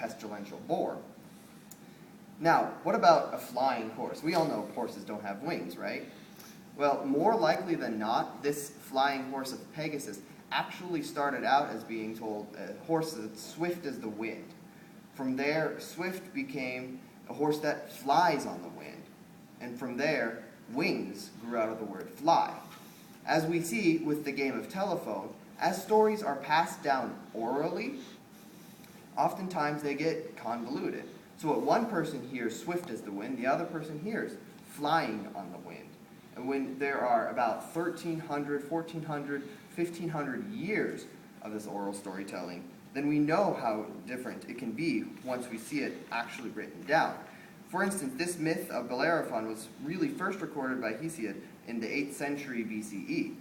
pestilential boar. Now, what about a flying horse? We all know horses don't have wings, right? Well, more likely than not, this flying horse of Pegasus actually started out as being told a horse that's swift as the wind. From there, swift became a horse that flies on the wind. And from there, wings grew out of the word fly. As we see with the game of telephone, as stories are passed down orally, oftentimes they get convoluted. So what one person hears swift as the wind, the other person hears flying on the wind. And when there are about 1,300, 1,400, 1,500 years of this oral storytelling, then we know how different it can be once we see it actually written down. For instance, this myth of Bellerophon was really first recorded by Hesiod in the 8th century BCE.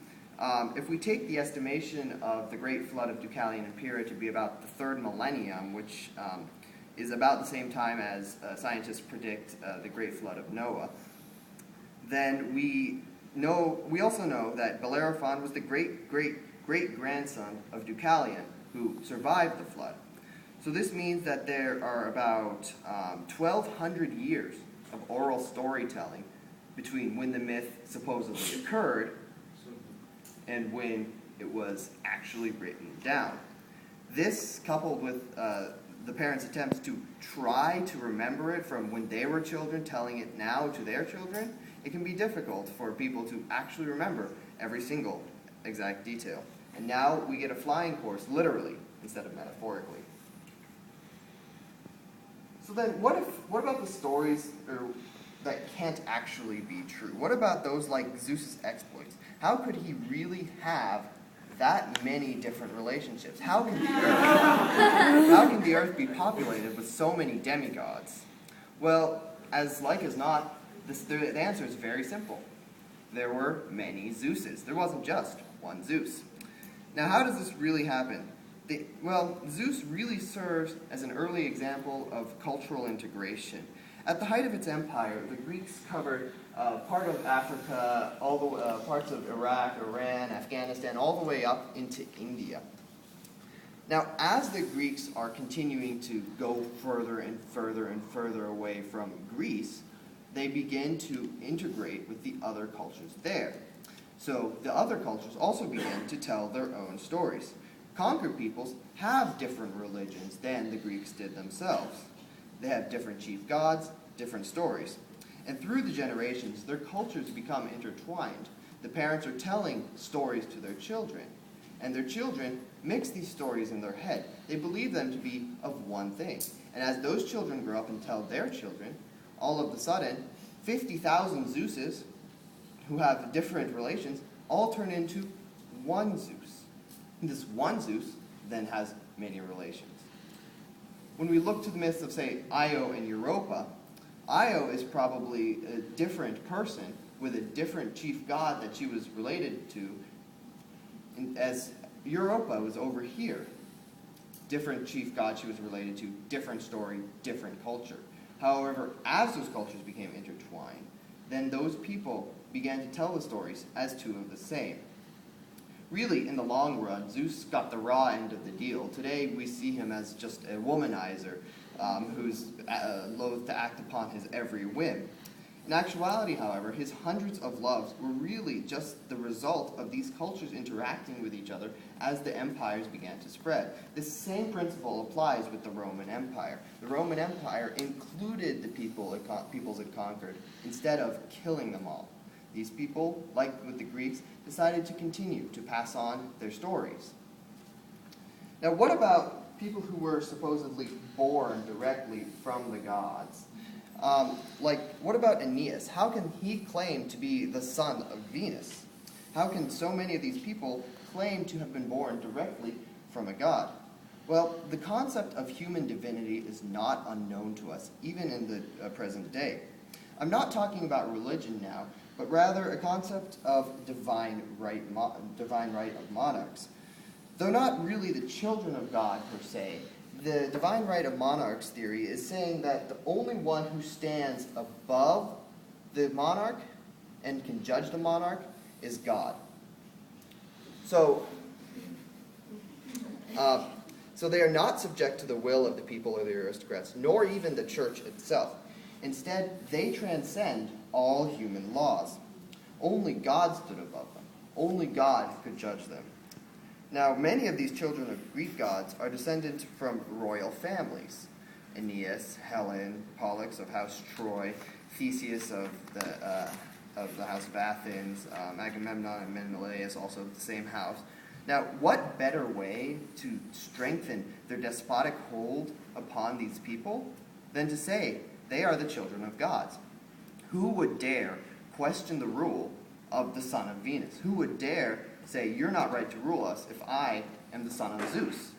If we take the estimation of the Great Flood of Deucalion and Pyrrha to be about the 3rd millennium, which is about the same time as scientists predict the Great Flood of Noah, then we also know that Bellerophon was the great-great-great-grandson of Deucalion, who survived the flood. So this means that there are about 1,200 years of oral storytelling between when the myth supposedly occurred and when it was actually written down. This, coupled with the parents' attempts to try to remember it from when they were children, telling it now to their children, it can be difficult for people to actually remember every single exact detail. And now we get a flying horse, literally, instead of metaphorically. So then, what about the stories that can't actually be true? What about those like Zeus's exploits? How could he really have that many different relationships? How can the earth be populated with so many demigods? Well, as not, the answer is very simple. There were many Zeuses. There wasn't just one Zeus. Now, how does this really happen? Well, Zeus really serves as an early example of cultural integration. At the height of its empire, the Greeks covered part of Africa, all the parts of Iraq, Iran, Afghanistan, all the way up into India. Now, as the Greeks are continuing to go further and further and further away from Greece, they begin to integrate with the other cultures there. So the other cultures also began to tell their own stories. Conquered peoples have different religions than the Greeks did themselves. They have different chief gods, different stories. And through the generations, their cultures become intertwined. The parents are telling stories to their children, and their children mix these stories in their head. They believe them to be of one thing. And as those children grow up and tell their children, all of a sudden, 50,000 Zeuses, who have different relations, all turn into one Zeus. And this one Zeus then has many relations. When we look to the myths of, say, Io and Europa, Io is probably a different person with a different chief god that she was related to, as Europa was over here. Different chief god she was related to, different story, different culture. However, as those cultures became intertwined, then those people began to tell the stories as two of the same. Really, in the long run, Zeus got the raw end of the deal. Today, we see him as just a womanizer who's loath to act upon his every whim. In actuality, however, his hundreds of loves were really just the result of these cultures interacting with each other as the empires began to spread. This same principle applies with the Roman Empire. The Roman Empire included the peoples it conquered instead of killing them all. These people, like with the Greeks, decided to continue to pass on their stories. Now, what about people who were supposedly born directly from the gods? What about Aeneas? How can he claim to be the son of Venus? How can so many of these people claim to have been born directly from a god? Well, the concept of human divinity is not unknown to us, even in the present day. I'm not talking about religion now, but rather a concept of divine right of monarchs. Though not really the children of God per se, the divine right of monarchs theory is saying that the only one who stands above the monarch and can judge the monarch is God. So So they are not subject to the will of the people or the aristocrats, nor even the church itself. Instead, they transcend all human laws. Only God stood above them. Only God could judge them. Now, many of these children of Greek gods are descended from royal families. Aeneas, Helen, Pollux of House Troy, Theseus of the House of Athens, Agamemnon and Menelaus, also of the same house. Now, what better way to strengthen their despotic hold upon these people than to say they are the children of gods? Who would dare question the rule of the son of Venus? Who would dare say, you're not right to rule us if I am the son of Zeus?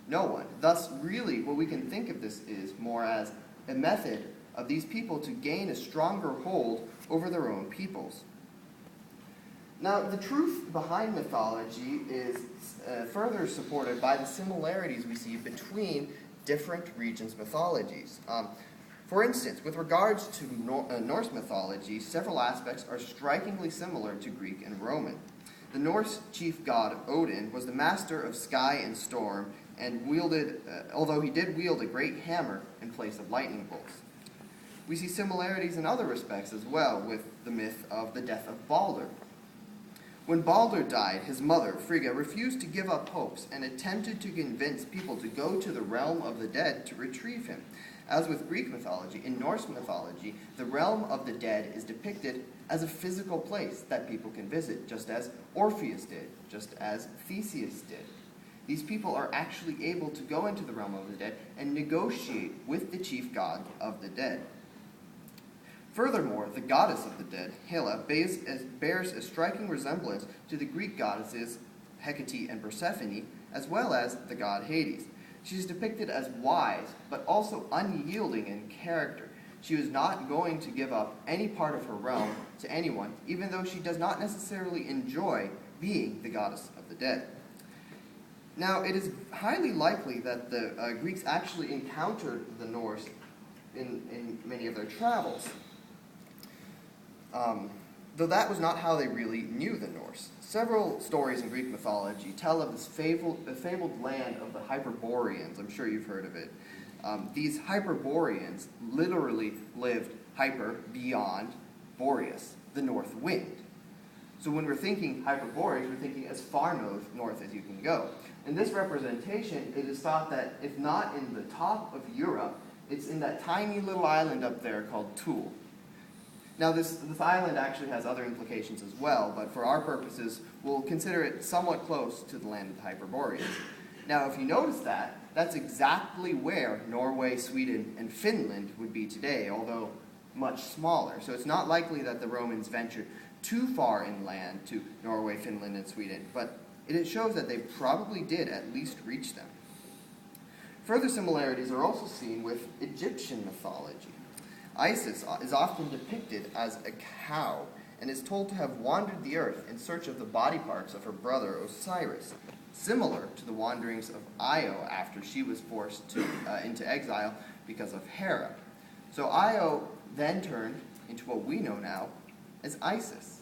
No one. Thus, really, what we can think of this is more as a method of these people to gain a stronger hold over their own peoples. Now, the truth behind mythology is further supported by the similarities we see between different regions' mythologies. For instance, with regards to Norse mythology, several aspects are strikingly similar to Greek and Roman. The Norse chief god Odin was the master of sky and storm, and although he did wield a great hammer in place of lightning bolts. We see similarities in other respects as well with the myth of the death of Balder. When Balder died, his mother, Frigga, refused to give up hopes and attempted to convince people to go to the realm of the dead to retrieve him. As with Greek mythology, in Norse mythology, the realm of the dead is depicted as a physical place that people can visit, just as Orpheus did, just as Theseus did. These people are actually able to go into the realm of the dead and negotiate with the chief god of the dead. Furthermore, the goddess of the dead, Hela, bears a striking resemblance to the Greek goddesses Hecate and Persephone, as well as the god Hades. She is depicted as wise, but also unyielding in character. She was not going to give up any part of her realm to anyone, even though she does not necessarily enjoy being the goddess of the dead. Now, it is highly likely that the Greeks actually encountered the Norse in many of their travels, though that was not how they really knew the Norse. Several stories in Greek mythology tell of this fabled land of the Hyperboreans. I'm sure you've heard of it. These Hyperboreans literally lived beyond Boreas, the north wind. So when we're thinking Hyperboreans, we're thinking as far north as you can go. In this representation, it is thought that if not in the top of Europe, it's in that tiny little island up there called Thule. Now, this island actually has other implications as well, but for our purposes, we'll consider it somewhat close to the land of the Hyperboreans. Now, if you notice that, that's exactly where Norway, Sweden, and Finland would be today, although much smaller. So it's not likely that the Romans ventured too far inland to Norway, Finland, and Sweden, but it shows that they probably did at least reach them. Further similarities are also seen with Egyptian mythology. Isis is often depicted as a cow and is told to have wandered the earth in search of the body parts of her brother Osiris, similar to the wanderings of Io after she was forced into exile because of Hera. So Io then turned into what we know now as Isis.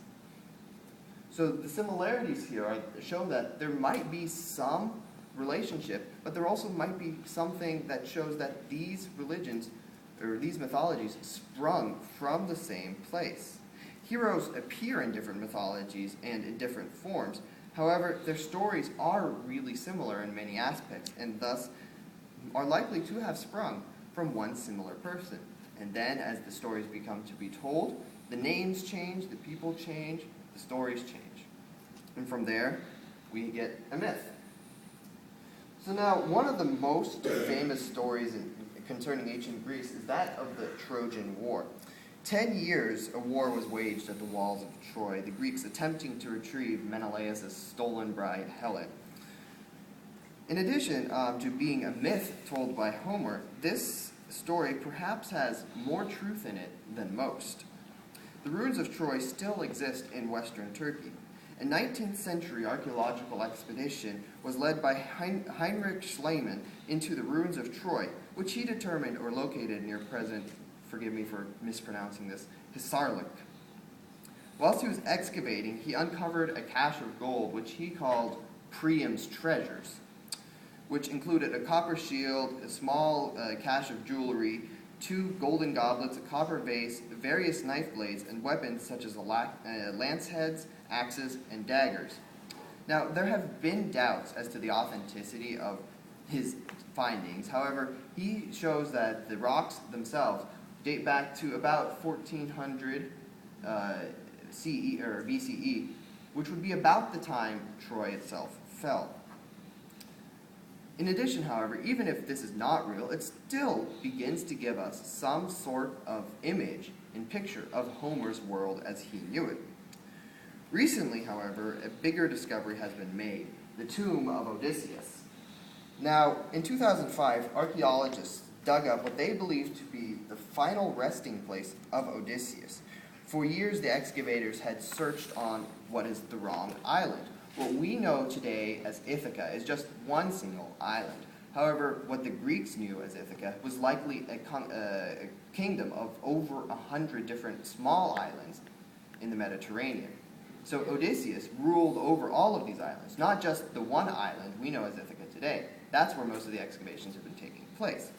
So the similarities here show that there might be some relationship, but there also might be something that shows that these religions or these mythologies sprung from the same place. Heroes appear in different mythologies and in different forms. However, their stories are really similar in many aspects, and thus are likely to have sprung from one similar person. And then, as the stories become to be told, the names change, the people change, the stories change. And from there, we get a myth. So now, one of the most famous stories concerning ancient Greece is that of the Trojan War. 10 years a war was waged at the walls of Troy, the Greeks attempting to retrieve Menelaus' stolen bride, Helen. In addition to being a myth told by Homer, this story perhaps has more truth in it than most. The ruins of Troy still exist in western Turkey. A 19th century archaeological expedition was led by Heinrich Schliemann into the ruins of Troy, which he determined were located near present, forgive me for mispronouncing this, Hisarlik. Whilst he was excavating, he uncovered a cache of gold, which he called Priam's treasures. which included a copper shield, a small cache of jewelry, 2 golden goblets, a copper vase, various knife blades, and weapons such as lance heads, axes, and daggers. Now, there have been doubts as to the authenticity of his findings. However, he shows that the rocks themselves date back to about 1400 CE or BCE, which would be about the time Troy itself fell. In addition, however, even if this is not real, it still begins to give us some sort of image and picture of Homer's world as he knew it. Recently, however, a bigger discovery has been made, the tomb of Odysseus. Now, in 2005, archaeologists dug up what they believed to be the final resting place of Odysseus. For years, the excavators had searched on what is the wrong island. What we know today as Ithaca is just one single island. However, what the Greeks knew as Ithaca was likely a kingdom of over 100 different small islands in the Mediterranean. So Odysseus ruled over all of these islands, not just the one island we know as Ithaca today. That's where most of the excavations have been taking place.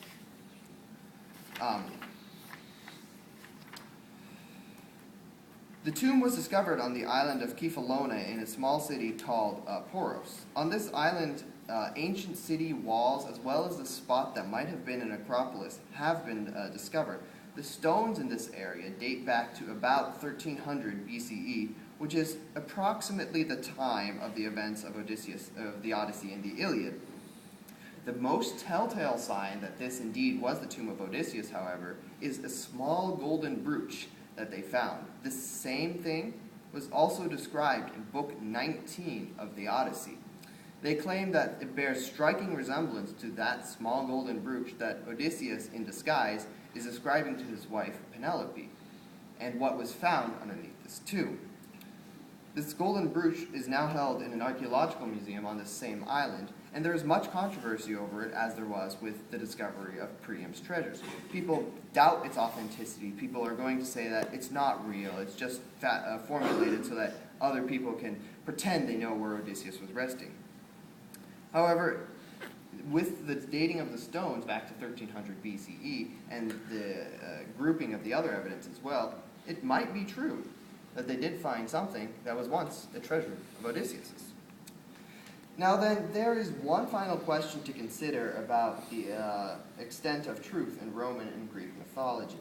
The tomb was discovered on the island of Kephalona in a small city called Poros. On this island, ancient city walls, as well as the spot that might have been an acropolis, have been discovered. The stones in this area date back to about 1300 BCE, which is approximately the time of the events of the Odyssey and the Iliad. The most telltale sign that this indeed was the tomb of Odysseus, however, is a small golden brooch that they found. This same thing was also described in Book 19 of the Odyssey. They claim that it bears striking resemblance to that small golden brooch that Odysseus, in disguise, is ascribing to his wife Penelope, and what was found underneath this tomb. This golden brooch is now held in an archaeological museum on this same island, and there is much controversy over it, as there was with the discovery of Priam's treasures. People doubt its authenticity. People are going to say that it's not real, it's just formulated so that other people can pretend they know where Odysseus was resting. However, with the dating of the stones back to 1300 BCE and the grouping of the other evidence as well, it might be true that they did find something that was once a treasure of Odysseus's. Now then, there is one final question to consider about the extent of truth in Roman and Greek mythology.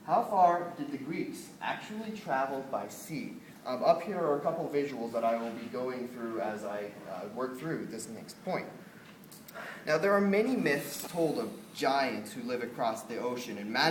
How far did the Greeks actually travel by sea? Up here are a couple visuals that I will be going through as I work through this next point. Now, there are many myths told of giants who live across the ocean and magic